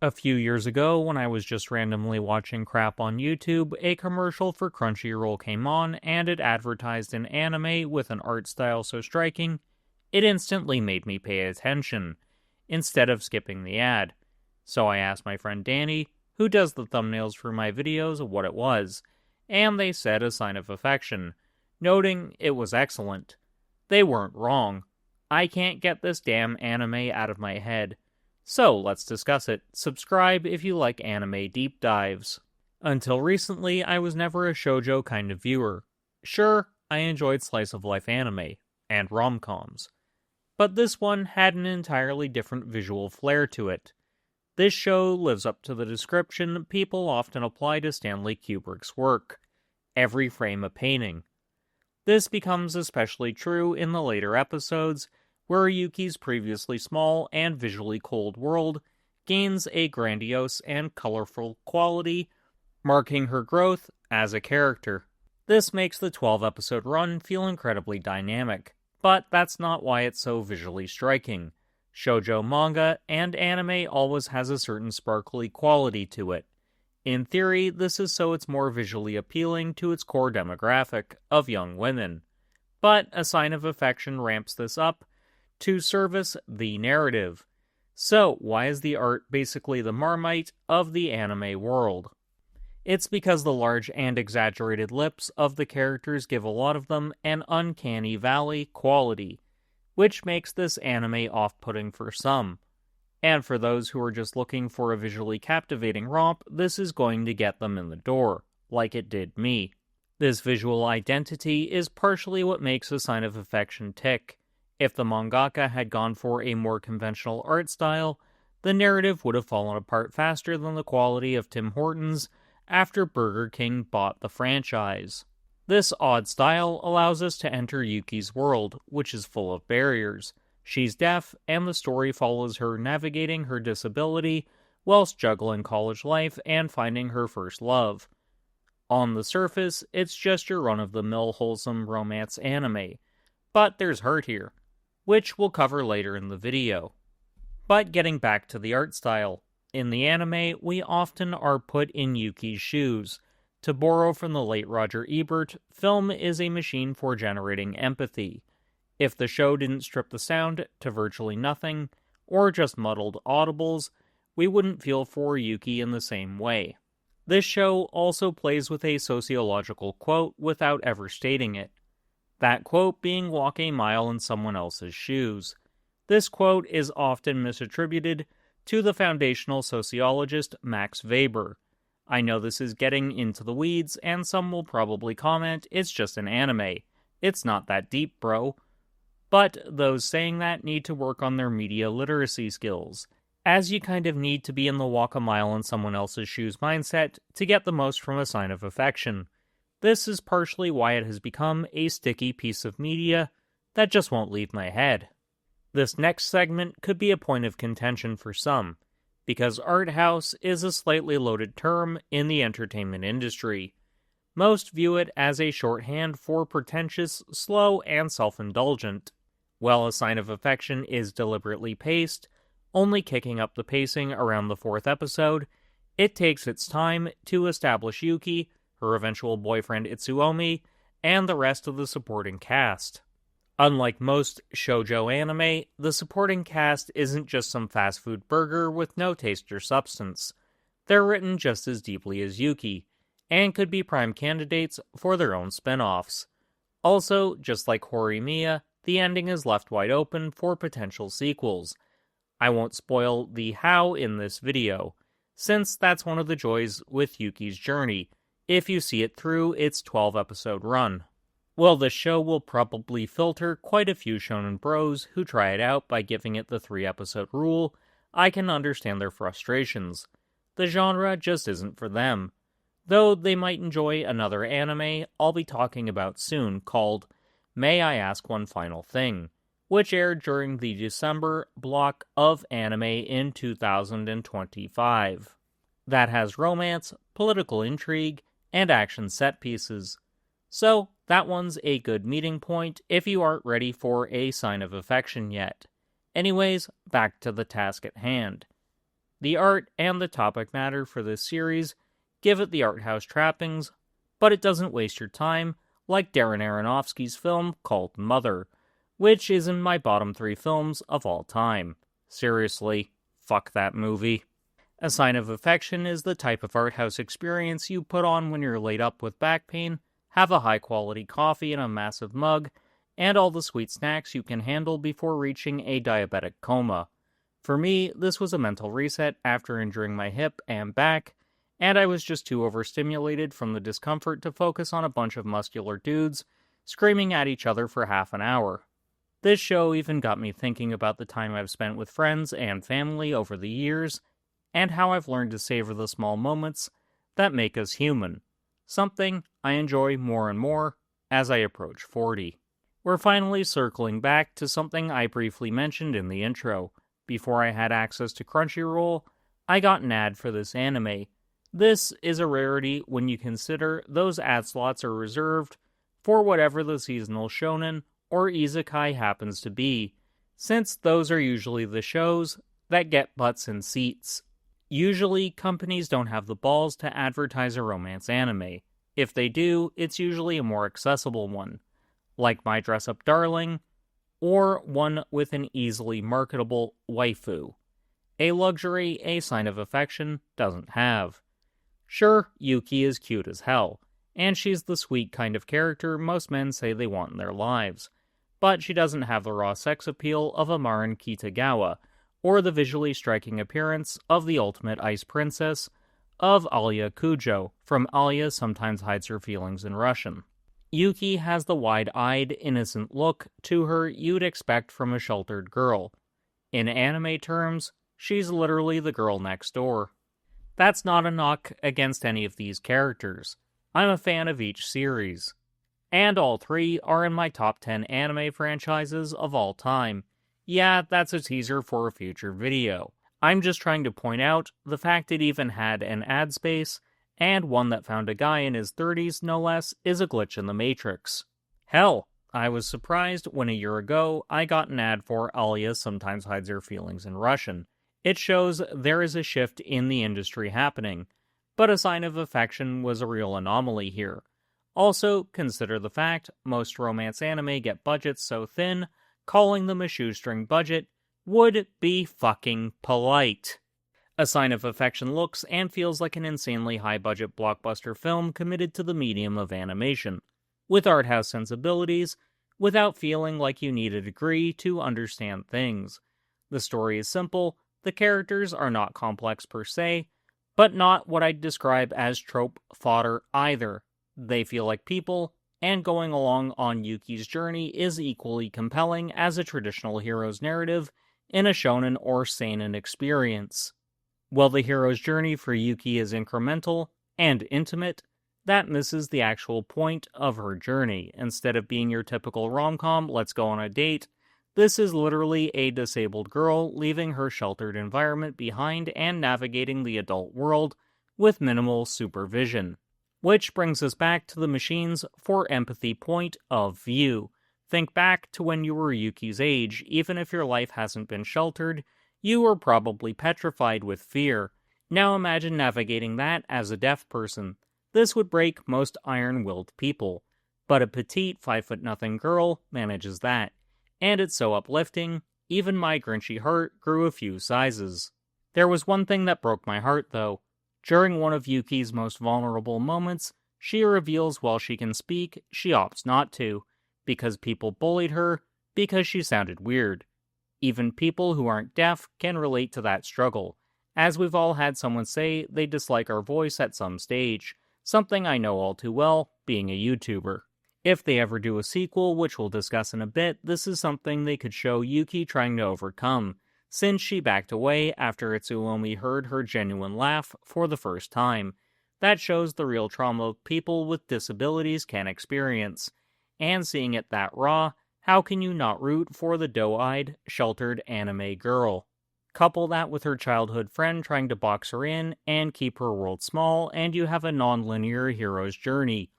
A few years ago, when I was just randomly watching crap on YouTube, a commercial for Crunchyroll came on, and it advertised an anime with an art style so striking, it instantly made me pay attention, instead of skipping the ad. So I asked my friend Danny, who does the thumbnails for my videos, what it was, and they said a sign of affection, noting it was excellent. They weren't wrong. I can't get this damn anime out of my head. So, let's discuss it. Subscribe if you like anime deep dives. Until recently, I was never a shoujo kind of viewer. Sure, I enjoyed slice-of-life anime, and rom-coms. But this one had an entirely different visual flair to it. This show lives up to the description people often apply to Stanley Kubrick's work. Every frame a painting. This becomes especially true in the later episodes, where Yuki's previously small and visually cold world gains a grandiose and colorful quality, marking her growth as a character. This makes the 12-episode run feel incredibly dynamic, but that's not why it's so visually striking. Shoujo manga and anime always has a certain sparkly quality to it. In theory, this is so it's more visually appealing to its core demographic of young women. But A Sign of Affection ramps this up to service the narrative. So, why is the art basically the Marmite of the anime world? It's because the large and exaggerated lips of the characters give a lot of them an uncanny valley quality, which makes this anime off-putting for some. And for those who are just looking for a visually captivating romp, this is going to get them in the door, like it did me. This visual identity is partially what makes A Sign of Affection tick. If the mangaka had gone for a more conventional art style, the narrative would have fallen apart faster than the quality of Tim Hortons after Burger King bought the franchise. This odd style allows us to enter Yuki's world, which is full of barriers. She's deaf, and the story follows her navigating her disability whilst juggling college life and finding her first love. On the surface, it's just your run-of-the-mill wholesome romance anime, but there's heart here, which we'll cover later in the video. But getting back to the art style, in the anime, we often are put in Yuki's shoes. To borrow from the late Roger Ebert, film is a machine for generating empathy. If the show didn't strip the sound to virtually nothing, or just muddled audibles, we wouldn't feel for Yuki in the same way. This show also plays with a sociological quote without ever stating it. That quote being walk a mile in someone else's shoes. This quote is often misattributed to the foundational sociologist Max Weber. I know this is getting into the weeds, and some will probably comment, it's just an anime. It's not that deep, bro. But those saying that need to work on their media literacy skills, as you kind of need to be in the walk a mile in someone else's shoes mindset to get the most from A Sign of Affection. This is partially why it has become a sticky piece of media that just won't leave my head. This next segment could be a point of contention for some, because art house is a slightly loaded term in the entertainment industry. Most view it as a shorthand for pretentious, slow, and self-indulgent. While A Sign of Affection is deliberately paced, only kicking up the pacing around the 4th episode, it takes its time to establish Yuki, her eventual boyfriend Itsuomi, and the rest of the supporting cast. Unlike most shoujo anime, the supporting cast isn't just some fast food burger with no taste or substance. They're written just as deeply as Yuki, and could be prime candidates for their own spin-offs. Also, just like Horimiya, the ending is left wide open for potential sequels. I won't spoil the how in this video, since that's one of the joys with Yuki's journey, if you see it through its 12-episode run. Well, this show will probably filter quite a few shonen bros who try it out by giving it the 3-episode rule. I can understand their frustrations. The genre just isn't for them. Though they might enjoy another anime I'll be talking about soon called May I Ask One Final Thing, which aired during the December block of anime in 2025. That has romance, political intrigue, and action set pieces. So, that one's a good meeting point if you aren't ready for A Sign of Affection yet. Anyways, back to the task at hand. The art and the topic matter for this series give it the art house trappings, but it doesn't waste your time like Darren Aronofsky's film called Mother, which is in my bottom 3 films of all time. Seriously, fuck that movie. A Sign of Affection is the type of art house experience you put on when you're laid up with back pain, have a high-quality coffee in a massive mug, and all the sweet snacks you can handle before reaching a diabetic coma. For me, this was a mental reset after injuring my hip and back, and I was just too overstimulated from the discomfort to focus on a bunch of muscular dudes screaming at each other for half an hour. This show even got me thinking about the time I've spent with friends and family over the years, and how I've learned to savor the small moments that make us human, something I enjoy more and more as I approach 40. We're finally circling back to something I briefly mentioned in the intro. Before I had access to Crunchyroll, I got an ad for this anime. This is a rarity when you consider those ad slots are reserved for whatever the seasonal shonen or isekai happens to be, since those are usually the shows that get butts in seats. Usually, companies don't have the balls to advertise a romance anime. If they do, it's usually a more accessible one, like My Dress Up Darling, or one with an easily marketable waifu, a luxury A Sign of Affection doesn't have. Sure, Yuki is cute as hell, and she's the sweet kind of character most men say they want in their lives, but she doesn't have the raw sex appeal of a Marin Kitagawa, or the visually striking appearance of the ultimate ice princess of Alya Kujo from Alya Sometimes Hides Her Feelings in Russian. Yuki has the wide-eyed, innocent look to her you'd expect from a sheltered girl. In anime terms, she's literally the girl next door. That's not a knock against any of these characters. I'm a fan of each series. And all 3 are in my top 10 anime franchises of all time. Yeah, that's a teaser for a future video. I'm just trying to point out the fact it even had an ad space, and one that found a guy in his 30s, no less, is a glitch in the Matrix. Hell, I was surprised when a year ago I got an ad for Alya Sometimes Hides Her Feelings in Russian. It shows there is a shift in the industry happening, but A Sign of Affection was a real anomaly here. Also, consider the fact most romance anime get budgets so thin, calling them a shoestring budget would be fucking polite. A Sign of Affection looks and feels like an insanely high-budget blockbuster film committed to the medium of animation, with art house sensibilities, without feeling like you need a degree to understand things. The story is simple, the characters are not complex per se, but not what I'd describe as trope fodder either. They feel like people, and going along on Yuki's journey is equally compelling as a traditional hero's narrative in a shonen or seinen experience. While the hero's journey for Yuki is incremental and intimate, that misses the actual point of her journey. Instead of being your typical rom-com, let's go on a date, this is literally a disabled girl leaving her sheltered environment behind and navigating the adult world with minimal supervision. Which brings us back to the machines for empathy point of view. Think back to when you were Yuki's age. Even if your life hasn't been sheltered, you were probably petrified with fear. Now imagine navigating that as a deaf person. This would break most iron-willed people. But a petite 5'0" girl manages that. And it's so uplifting, even my grinchy heart grew a few sizes. There was one thing that broke my heart, though. During one of Yuki's most vulnerable moments, she reveals while she can speak, she opts not to, because people bullied her, because she sounded weird. Even people who aren't deaf can relate to that struggle, as we've all had someone say they dislike our voice at some stage, something I know all too well, being a YouTuber. If they ever do a sequel, which we'll discuss in a bit, this is something they could show Yuki trying to overcome, since she backed away after Itsuomi heard her genuine laugh for the first time. That shows the real trauma people with disabilities can experience. And seeing it that raw, how can you not root for the doe-eyed, sheltered anime girl? Couple that with her childhood friend trying to box her in and keep her world small, and you have a non-linear hero's journey.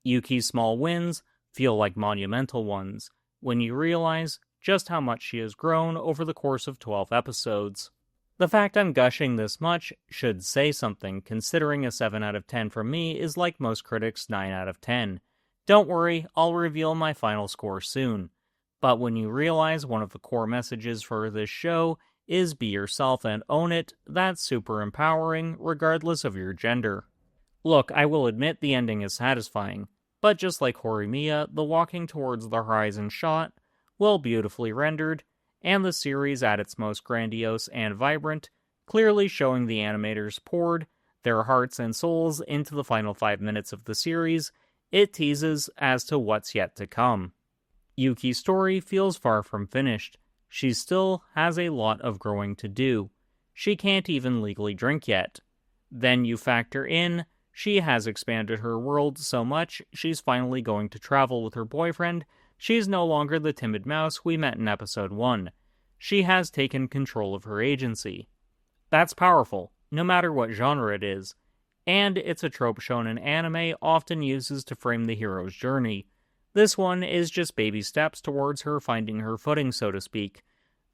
Yuki's small wins feel like monumental ones, when you realize just how much she has grown over the course of 12 episodes. The fact I'm gushing this much should say something, considering a 7 out of 10 from me is like most critics' 9 out of 10. Don't worry, I'll reveal my final score soon. But when you realize one of the core messages for this show is be yourself and own it, that's super empowering, regardless of your gender. Look, I will admit the ending is satisfying, but just like Horimiya, the walking towards the horizon shot, well beautifully rendered, and the series at its most grandiose and vibrant, clearly showing the animators poured their hearts and souls into the final 5 minutes of the series, it teases as to what's yet to come. Yuki's story feels far from finished. She still has a lot of growing to do. She can't even legally drink yet. Then you factor in, she has expanded her world so much she's finally going to travel with her boyfriend. She's no longer the timid mouse we met in episode 1. She has taken control of her agency. That's powerful, no matter what genre it is. And it's a trope shonen anime often uses to frame the hero's journey. This one is just baby steps towards her finding her footing, so to speak.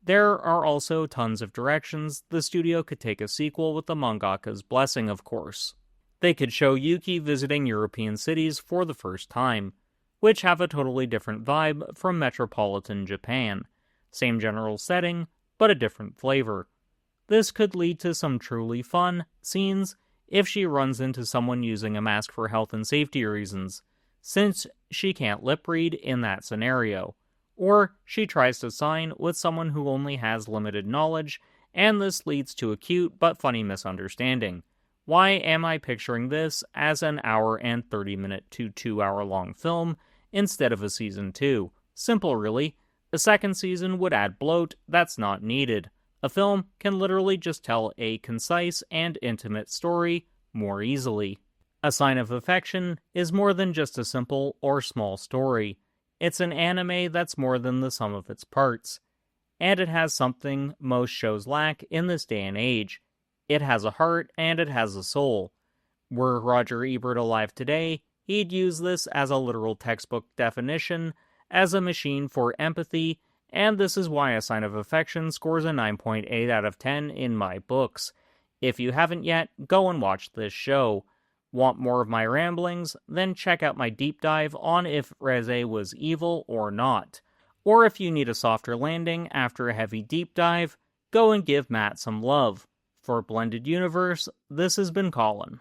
There are also tons of directions the studio could take a sequel with the mangaka's blessing, of course. They could show Yuki visiting European cities for the first time, which have a totally different vibe from metropolitan Japan. Same general setting, but a different flavor. This could lead to some truly fun scenes if she runs into someone using a mask for health and safety reasons, since she can't lip read in that scenario. Or she tries to sign with someone who only has limited knowledge, and this leads to a cute but funny misunderstanding. Why am I picturing this as an hour and 30-minute to 2-hour long film instead of a season 2? Simple, really. A second season would add bloat that's not needed. A film can literally just tell a concise and intimate story more easily. A Sign of Affection is more than just a simple or small story. It's an anime that's more than the sum of its parts. And it has something most shows lack in this day and age. It has a heart and it has a soul. Were Roger Ebert alive today, he'd use this as a literal textbook definition, as a machine for empathy, and this is why A Sign of Affection scores a 9.8 out of 10 in my books. If you haven't yet, go and watch this show. Want more of my ramblings? Then check out my deep dive on if Reze was evil or not. Or if you need a softer landing after a heavy deep dive, go and give Matt some love. For Blended Universe, this has been Colin.